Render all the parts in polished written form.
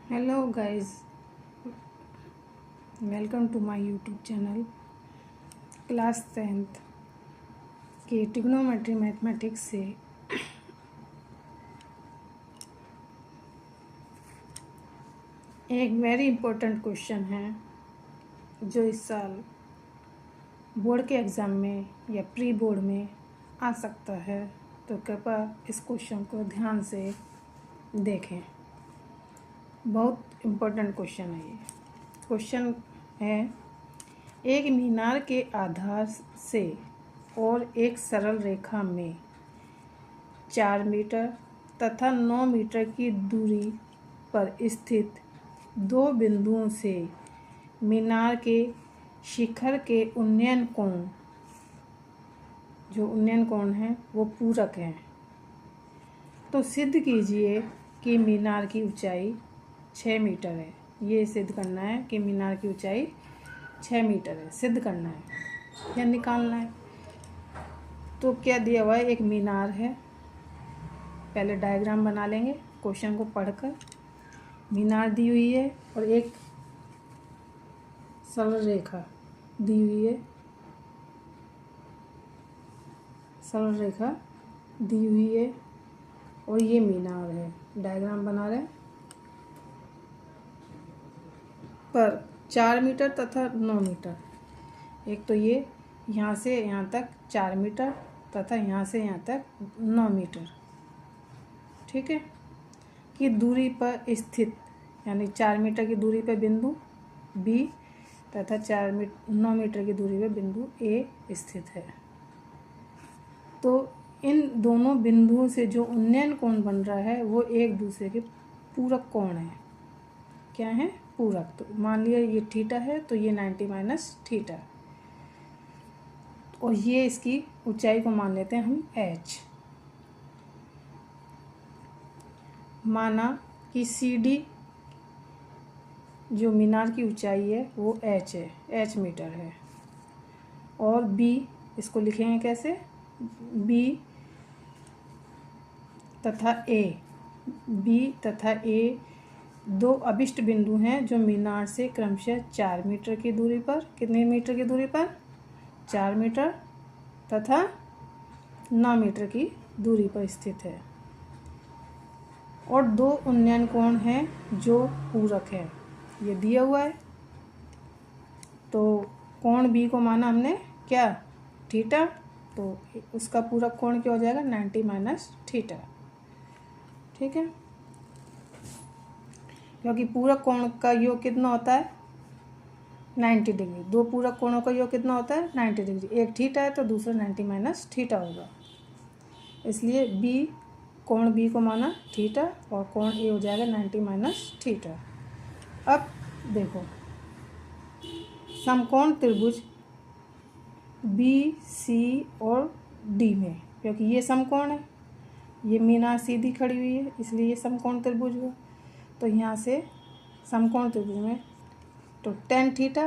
Hello guys, welcome to my YouTube channel class 10th के trigonometry mathematics से एक very important question है जो इस साल बोर्ड के एग्ज़ाम में या प्री बोर्ड में आ सकता है। तो कृपया इस क्वेश्चन को ध्यान से देखें। बहुत इम्पोर्टेंट क्वेश्चन है ये। क्वेश्चन है, एक मीनार के आधार से और एक सरल रेखा में 4 मीटर तथा 9 मीटर की दूरी पर स्थित दो बिंदुओं से मीनार के शिखर के उन्नयन कोण, जो उन्नयन कोण है वो पूरक हैं। तो सिद्ध कीजिए कि मीनार की ऊंचाई 6 मीटर है। ये सिद्ध करना है कि मीनार की ऊंचाई 6 मीटर है, सिद्ध करना है या निकालना है। तो क्या दिया हुआ है, एक मीनार है। पहले डायग्राम बना लेंगे क्वेश्चन को पढ़कर। मीनार दी हुई है और एक सरल रेखा दी हुई है, सरल रेखा दी हुई है और ये मीनार है। डायग्राम बना रहे हैं। पर 4 मीटर तथा 9 मीटर, एक तो ये यहाँ से यहाँ तक 4 मीटर तथा यहाँ से यहाँ तक 9 मीटर, ठीक है, की दूरी पर स्थित, यानी 4 मीटर की दूरी पर बिंदु बी तथा 9 मीटर की दूरी पर बिंदु ए स्थित है। तो इन दोनों बिंदुओं से जो उन्नयन कोण बन रहा है वो एक दूसरे के पूरक कोण है। क्या है? पूरक। तो मान लिया ये थीटा है तो ये 90 माइनस थीटा, और ये इसकी ऊंचाई को मान लेते हैं हम h। माना कि CD जो मीनार की ऊंचाई है वो h है, h मीटर है, और B इसको लिखेंगे कैसे, B तथा A दो अभिष्ट बिंदु हैं जो मीनार से क्रमशः 4 मीटर की दूरी पर, कितने मीटर की दूरी पर, 4 मीटर तथा 9 मीटर की दूरी पर स्थित है, और दो उन्नयन कोण हैं जो पूरक है। ये दिया हुआ है। तो कोण B को माना हमने क्या, थीटा, तो उसका पूरक कोण क्या हो जाएगा, 90 माइनस थीटा, ठीक है। क्योंकि पूरक कोण का योग कितना होता है, 90 डिग्री। दो पूरक कोणों का योग कितना होता है, 90 डिग्री। एक थीटा है तो दूसरा 90 माइनस थीटा होगा। इसलिए बी, कोण बी को माना थीटा और कोण ए हो जाएगा 90 माइनस थीटा। अब देखो, समकोण त्रिभुज बी सी और डी में, क्योंकि ये समकोण है, ये मीनार सीधी खड़ी हुई है इसलिए ये समकोण त्रिभुज हुआ। तो यहाँ से समकोण त्रिभुज में तो tan theta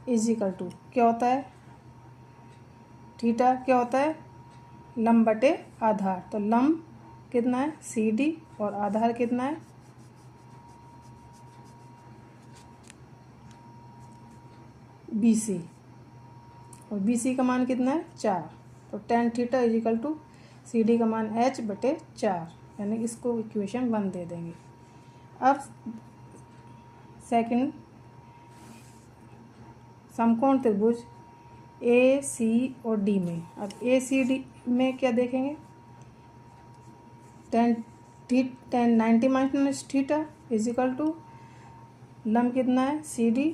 is equal to क्या होता है, थीटा क्या होता है, लंब बटे आधार। तो लंब कितना है CD और आधार कितना है BC, और BC का मान कितना है 4। तो tan theta is equal to CD का मान h बटे 4, यानी इसको इक्वेशन 1 दे देंगे। अब सेकंड, समकोण त्रिभुज AC और D में, अब ACD में क्या देखेंगे, tan 90 minus theta is equal to लंब कितना है CD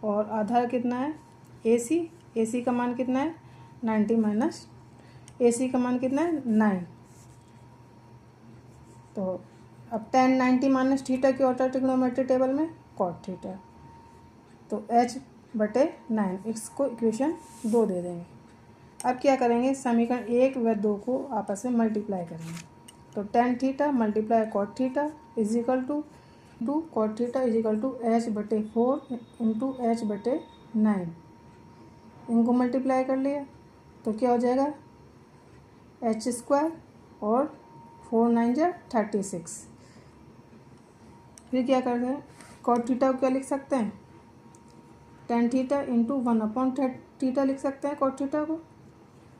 और आधार कितना है AC का मान कितना है 90 माइनस, AC का मान कितना है 9। तो अब tan 90 माइनस थीटा क्या होता है ट्रिग्नोमेट्री टेबल में, cot थीटा। तो h बटे 9, इसको इक्वेशन 2 दे देंगे। अब क्या करेंगे, समीकरण 1 व 2 को आपस में मल्टीप्लाई करेंगे। तो tan theta multiply cot theta is equal to cot theta is equal to h बटे 4 इंटू h बटे 9। इनको मल्टीप्लाई कर लिया तो क्या हो जाएगा, h स्क्वायर और 4 9 जा 36। फिर क्या करते हैं, कॉट थीटा को क्या लिख सकते हैं, टेन थीटा इंटू 1/थीटा लिख सकते हैं कॉट थीटा को,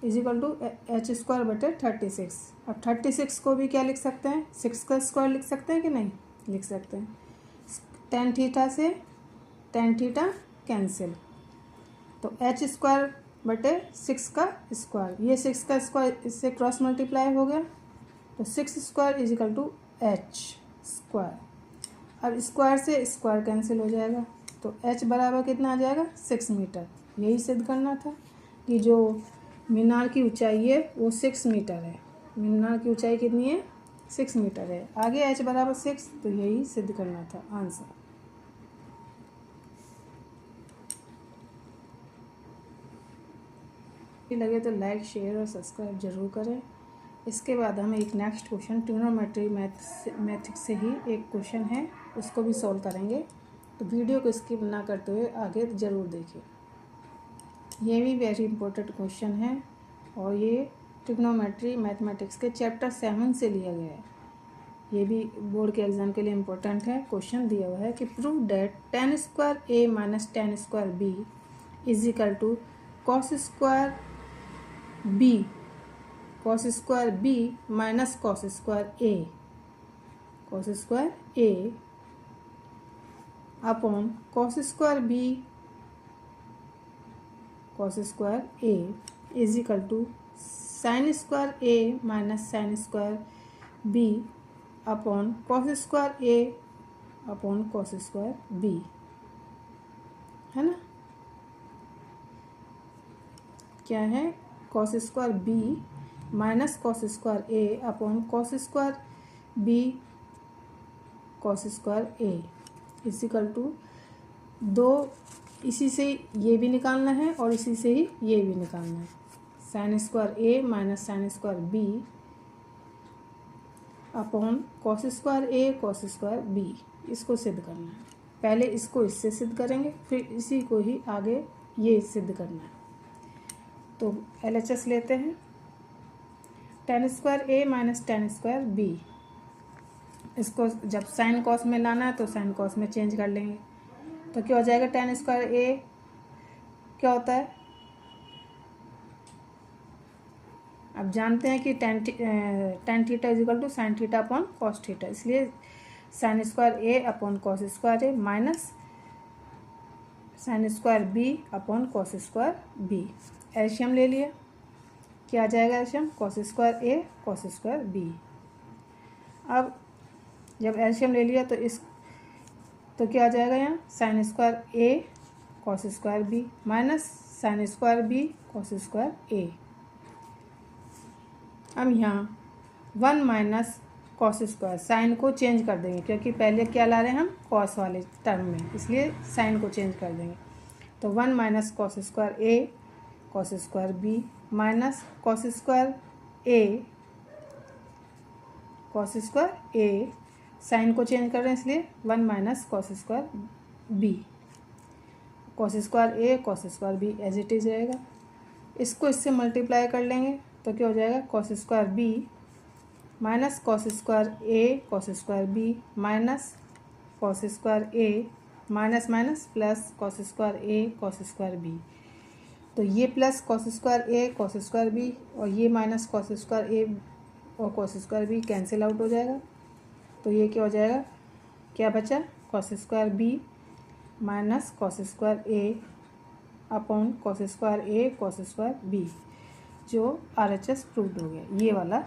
इजिकल टू h²/36। अब 36 को भी क्या लिख सकते हैं, 6 का स्क्वायर लिख सकते हैं कि नहीं, लिख सकते हैं। टेन थीटा से टेन थीटा कैंसिल, तो h²/6 का स्क्वायर, ये 6 का स्क्वायर इससे क्रॉस मल्टीप्लाई हो गया, तो 6² इजिकल टू h²। अब स्क्वायर से स्क्वायर कैंसिल हो जाएगा, तो h बराबर कितना आ जाएगा, 6 मीटर। यही सिद्ध करना था कि जो मीनार की ऊंचाई है वो 6 मीटर है। मीनार की ऊंचाई कितनी है, 6 मीटर है। आगे h बराबर 6, तो यही सिद्ध करना था आंसर। लगे तो लाइक, शेयर और सब्सक्राइब जरूर करें। इसके बाद हम एक नेक्स्ट क्वेश्चन ट्रिग्नोमेट्री मैथ से ही एक क्वेश्चन है, उसको भी सॉल्व करेंगे। तो वीडियो को स्किप ना करते हुए आगे ज़रूर देखिए। ये भी वेरी इंपॉर्टेंट क्वेश्चन है और ये ट्रिग्नोमेट्री मैथमेटिक्स के चैप्टर 7 से लिया गया है। ये भी बोर्ड के एग्जाम के लिए इम्पोर्टेंट है। क्वेश्चन दिया हुआ है कि prove that tan² a minus tan² b is equal to cos² b minus cos² a upon cos² a is equal to sin² a minus sin² b upon cos² a upon cos² b, है ना। क्या है, cos² b minus cos² a upon cos² b cos² a is equal to दो, इसी से ये भी निकालना है और इसी से ही ये भी निकालना है, sin² a minus sin² b upon cos² a cos² b। इसको सिद्ध करना है। पहले इसको इससे सिद्ध करेंगे, फिर इसी को ही आगे ये सिद्ध करना है। तो LHS लेते हैं, tan² a minus tan² b। इसको जब साइन कॉस में लाना है तो साइन कॉस में चेंज कर लेंगे, तो क्या हो जाएगा, tan² a क्या होता है, अब जानते हैं कि tan theta is equal to sine theta upon cos theta, इसलिए sin² a upon cos² a minus sin² b upon cos² b। एल्शियम ले लिया, क्या आ जाएगा एल्शियम, cos² a cos² b। अब जब एल्शियम ले लिया तो क्या आ जाएगा, यहाँ sin² a cos² b minus sin² b cos² a। अब यहाँ 1 माइनस cos², साइन को चेंज कर देंगे क्योंकि पहले क्या ला रहे हैं हम, कॉस वाले टर्म में, इसलिए साइन को चेंज कर देंगे। तो 1 minus cos² a cos² b minus cos² a sign को चेंज कर रहे हैं इसलिए 1 minus cos² b cos² a cos² b as it is रहेगा। इसको इससे मल्टीप्लाई कर लेंगे तो क्या हो जाएगा, cos² b minus cos² a cos² b minus cos² a minus minus plus cos² a cos² b। तो ये plus cos² a cos² b और ये माइनस cos² a और cos² b कैंसिल आउट हो जाएगा। तो ये क्या हो जाएगा, क्या बचा, cos² b minus cos² a upon cos² a cos² b, जो RHS प्रूव्ड हो गया, ये वाला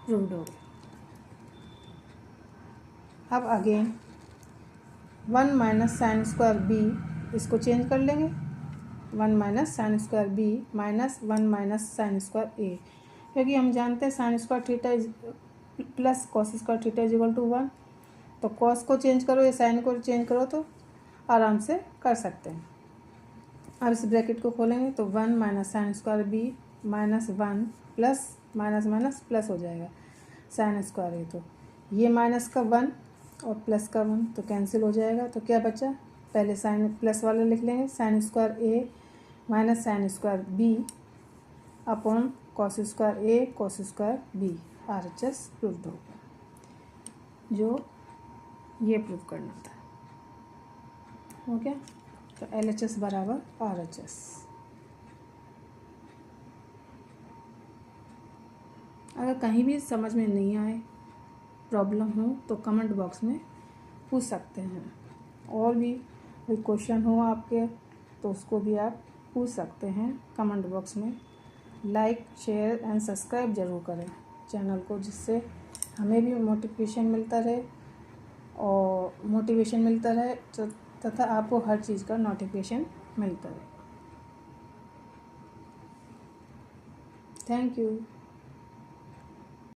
प्रूव्ड हो गया। अब अगेन 1 माइनस sin² b, इसको चेंज कर लेंगे, 1 minus sin² b minus 1 minus sin² a, क्योंकि हम जानते हैं sin² theta plus cos² theta is equal to 1। तो कॉस को चेंज करो या साइन को चेंज करो तो आराम से कर सकते हैं। अब इस ब्रैकेट को खोलेंगे तो 1 minus sin² b minus 1 plus minus minus plus हो जाएगा sin² a, तो ये माइनस का 1 और प्लस का 1 तो कैंसिल हो जाएगा। तो क्या बचा, पहले साइन प्लस वाला लिख लेंगे, sin² a minus sin² b upon cos² a cos² b। RHS proved होगा, जो ये प्रूव करना था। हो गया। तो LHS बराबर RHS। अगर कहीं भी समझ में नहीं आए, प्रॉब्लम हो, तो कमेंट बॉक्स में पूछ सकते हैं। और भी कोई क्वेश्चन हो आपके तो उसको भी आप पूछ सकते हैं कमेंट बॉक्स में। लाइक, शेयर एंड सब्सक्राइब ज़रूर करें चैनल को, जिससे हमें भी मोटिवेशन मिलता रहे तथा आपको हर चीज़ का नोटिफिकेशन मिलता रहे। Thank you.